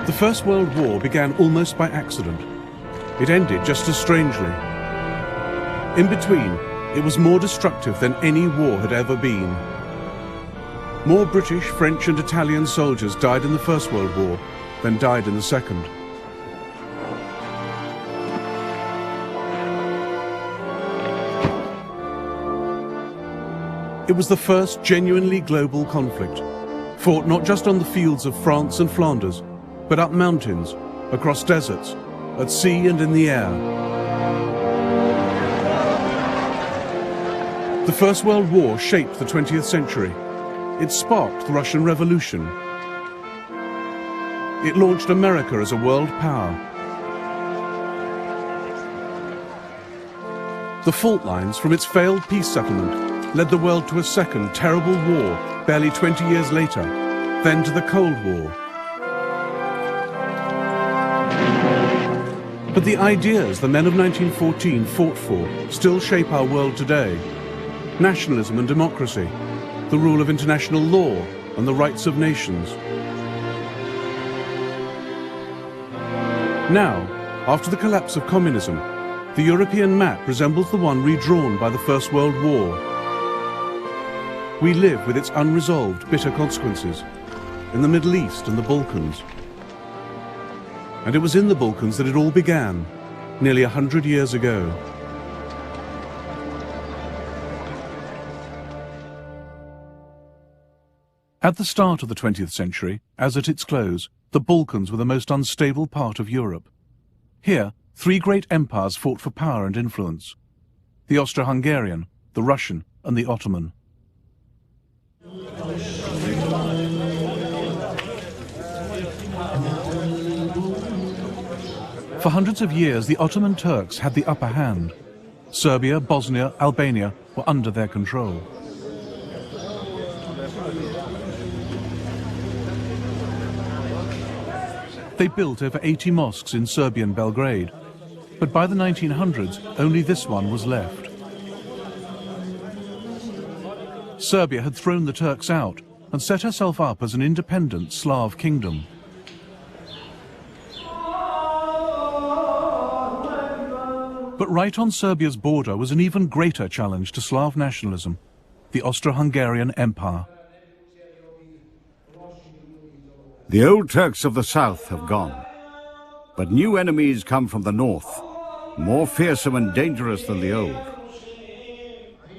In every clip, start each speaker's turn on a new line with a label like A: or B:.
A: The First World War began almost by accident. It ended just as strangely. In between, it was more destructive than any war had ever been. More British, French and Italian soldiers died in the First World War than died in the Second. It was the first genuinely global conflict, fought not just on the fields of France and Flanders, but up mountains, across deserts, at sea and in the air. The First World War shaped the 20th century. It sparked the Russian Revolution. It launched America as a world power. The fault lines from its failed peace settlement led the world to a second terrible war barely 20 years later, then to the Cold War. But the ideas the men of 1914 fought for still shape our world today. Nationalism and democracy, the rule of international law and the rights of nations. Now, after the collapse of communism, the European map resembles the one redrawn by the First World War. We live with its unresolved, bitter consequences in the Middle East and the Balkans. And it was in the Balkans that it all began, nearly 100 years ago. At the start of the 20th century, as at its close, the Balkans were the most unstable part of Europe. Here, three great empires fought for power and influence: the Austro-Hungarian, the Russian, and the Ottoman. For hundreds of years, the Ottoman Turks had the upper hand. Serbia, Bosnia, Albania were under their control. They built over 80 mosques in Serbian Belgrade, but by the 1900s, only this one was left. Serbia had thrown the Turks out and set herself up as an independent Slav kingdom. But right on Serbia's border was an even greater challenge to Slav nationalism: the Austro-Hungarian Empire.
B: The old Turks of the south have gone, but new enemies come from the north, more fearsome and dangerous than the old.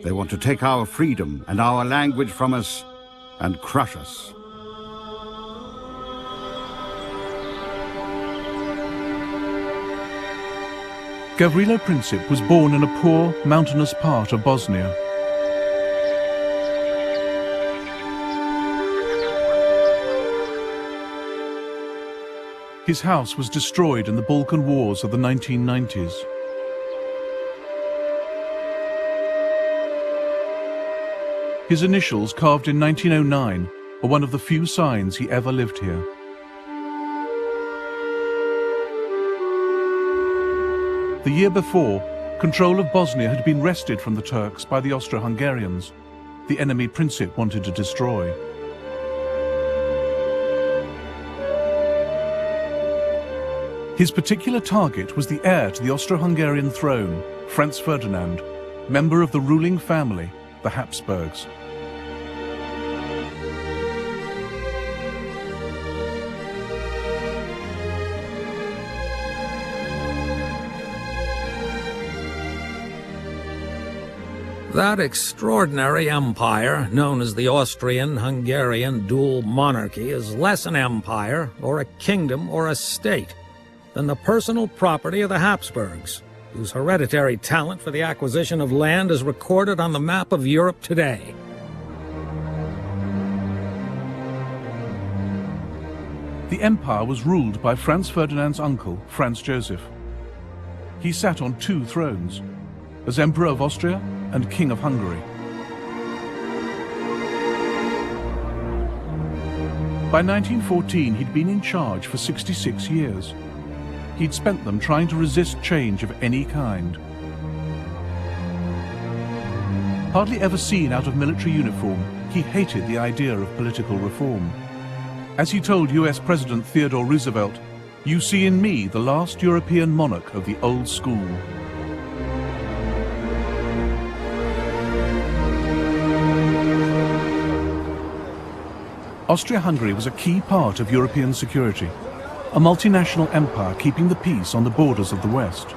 B: They want to take our freedom and our language from us and crush us.
A: Gavrilo Princip was born in a poor, mountainous part of Bosnia. His house was destroyed in the Balkan Wars of the 1990s. His initials, carved in 1909, are one of the few signs he ever lived here. The year before, control of Bosnia had been wrested from the Turks by the Austro-Hungarians, the enemy Princip wanted to destroy. His particular target was the heir to the Austro-Hungarian throne, Franz Ferdinand, member of the ruling family, the Habsburgs.
C: That extraordinary empire, known as the Austrian-Hungarian dual monarchy, is less an empire, or a kingdom, or a state than the personal property of the Habsburgs, whose hereditary talent for the acquisition of land is recorded on the map of Europe today.
A: The empire was ruled by Franz Ferdinand's uncle, Franz Joseph. He sat on two thrones, as Emperor of Austria and King of Hungary. By 1914, he'd been in charge for 66 years. He'd spent them trying to resist change of any kind. Hardly ever seen out of military uniform, he hated the idea of political reform. As he told US President Theodore Roosevelt, "You see in me the last European monarch of the old school." Austria-Hungary was a key part of European security, a multinational empire keeping the peace on the borders of the West.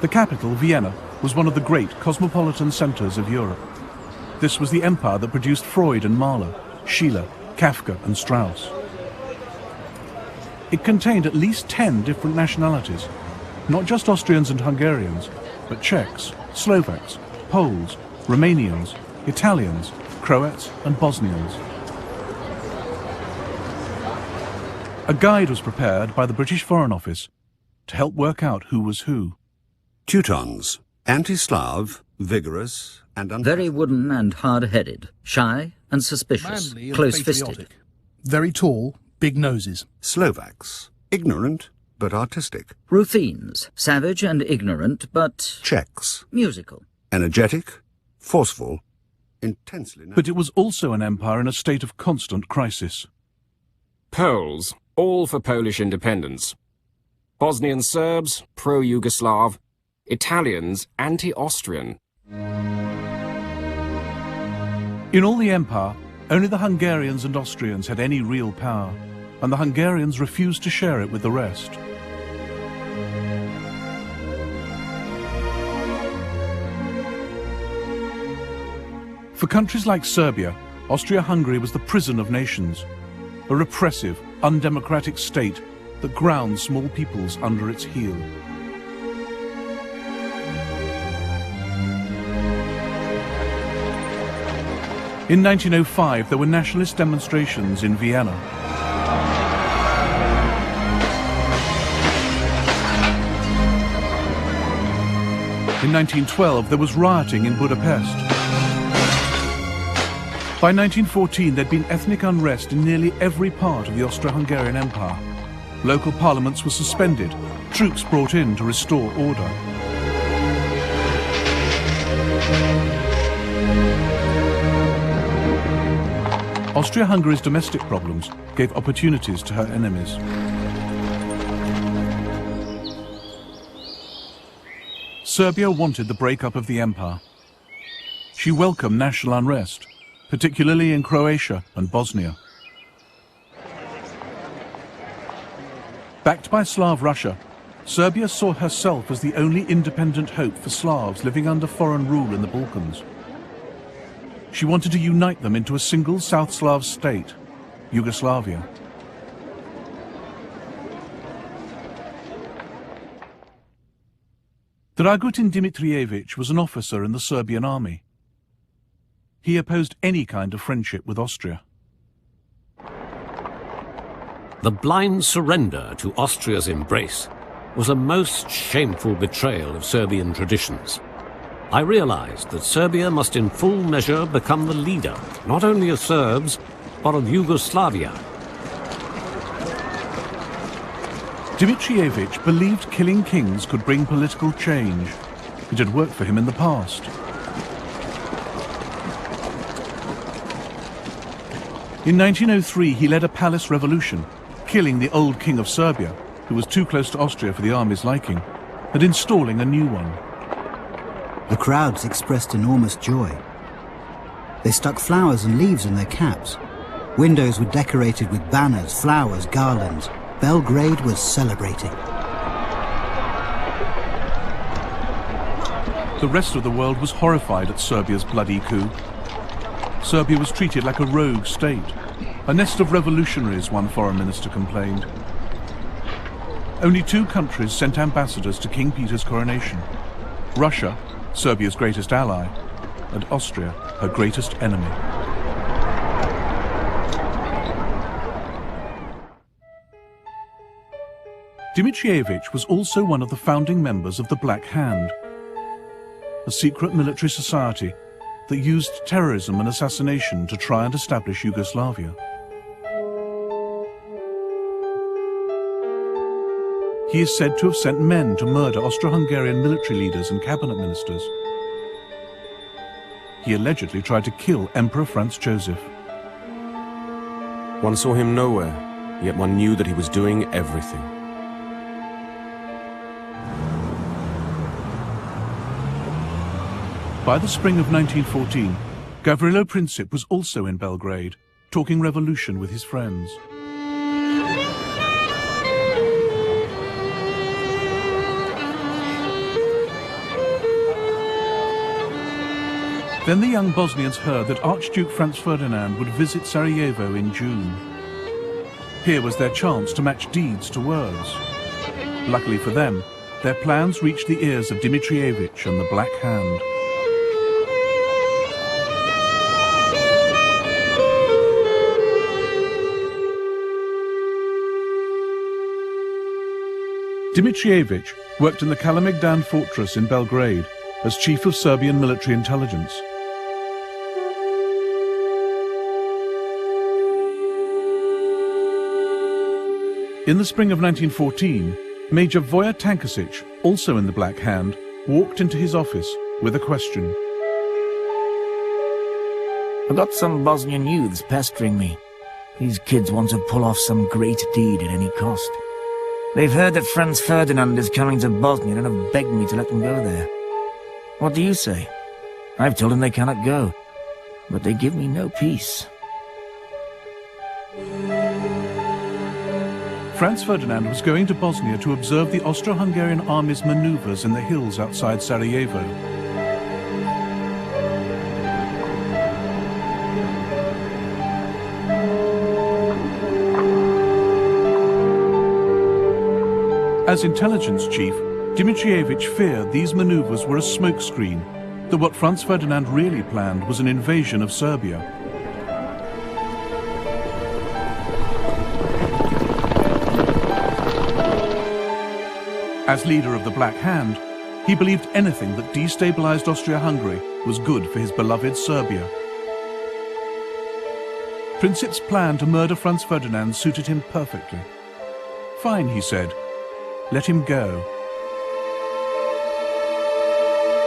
A: The capital, Vienna, was one of the great cosmopolitan centers of Europe. This was the empire that produced Freud and Mahler, Schiller, Kafka and Strauss. It contained at least 10 different nationalities, not just Austrians and Hungarians, but Czechs, Slovaks, Poles, Romanians, Italians, Croats and Bosnians. A guide was prepared by the British Foreign Office to help work out who was who.
D: Teutons, anti-Slav, vigorous and
E: Very wooden and hard-headed, shy and suspicious,
F: Manly and
E: close-fisted.
F: patriotic. Very tall, big noses.
D: Slovaks, ignorant but artistic.
E: Ruthenes, savage and ignorant, but
D: Czechs,
E: musical.
D: energetic, forceful, intensely...
A: But it was also an empire in a state of constant crisis.
G: Poles, all for Polish independence. Bosnian Serbs, pro-Yugoslav. Italians, anti-Austrian.
A: In all the empire, only the Hungarians and Austrians had any real power, and the Hungarians refused to share it with the rest. For countries like Serbia, Austria-Hungary was the prison of nations, a repressive, undemocratic state that ground small peoples under its heel. In 1905, there were nationalist demonstrations in Vienna. In 1912, there was rioting in Budapest. By 1914, there'd been ethnic unrest in nearly every part of the Austro-Hungarian Empire. Local parliaments were suspended, troops brought in to restore order. Austria-Hungary's domestic problems gave opportunities to her enemies. Serbia wanted the breakup of the empire. She welcomed national unrest, particularly in Croatia and Bosnia. Backed by Slav Russia, Serbia saw herself as the only independent hope for Slavs living under foreign rule in the Balkans. She wanted to unite them into a single South Slav state, Yugoslavia. Dragutin Dimitrievich was an officer in the Serbian army. He opposed any kind of friendship with Austria.
H: The blind surrender to Austria's embrace was a most shameful betrayal of Serbian traditions. I realized that Serbia must in full measure become the leader, not only of Serbs, but of Yugoslavia.
A: Dimitrievich believed killing kings could bring political change. It had worked for him in the past. In 1903, he led a palace revolution, killing the old king of Serbia, who was too close to Austria for the army's liking, and installing a new one.
I: The crowds expressed enormous joy. They stuck flowers and leaves in their caps. Windows were decorated with banners, flowers, garlands. Belgrade was celebrating.
A: The rest of the world was horrified at Serbia's bloody coup. Serbia was treated like a rogue state, a nest of revolutionaries, one foreign minister complained. Only 2 countries sent ambassadors to King Peter's coronation: Russia, Serbia's greatest ally, and Austria, her greatest enemy. Dimitrievich was also one of the founding members of the Black Hand, a secret military society that used terrorism and assassination to try and establish Yugoslavia. He is said to have sent men to murder Austro-Hungarian military leaders and cabinet ministers. He allegedly tried to kill Emperor Franz Joseph.
J: One saw him nowhere, yet one knew that he was doing everything.
A: By the spring of 1914, Gavrilo Princip was also in Belgrade, talking revolution with his friends. Then the young Bosnians heard that Archduke Franz Ferdinand would visit Sarajevo in June. Here was their chance to match deeds to words. Luckily for them, their plans reached the ears of Dmitrievich and the Black Hand. Dmitrievich worked in the Kalemegdan fortress in Belgrade as chief of Serbian military intelligence. In the spring of 1914, Major Voja Tankasic, also in the Black Hand, walked into his office with a question.
K: I've got some Bosnian youths pestering me. These kids want to pull off some great deed at any cost. They've heard that Franz Ferdinand is coming to Bosnia and have begged me to let them go there. What do you say? I've told them they cannot go, but they give me no peace.
A: Franz Ferdinand was going to Bosnia to observe the Austro-Hungarian army's maneuvers in the hills outside Sarajevo. As intelligence chief, Dmitrievich feared these maneuvers were a smokescreen, that what Franz Ferdinand really planned was an invasion of Serbia. As leader of the Black Hand, he believed anything that destabilized Austria-Hungary was good for his beloved Serbia. Princip's plan to murder Franz Ferdinand suited him perfectly. Fine, he said. Let him go.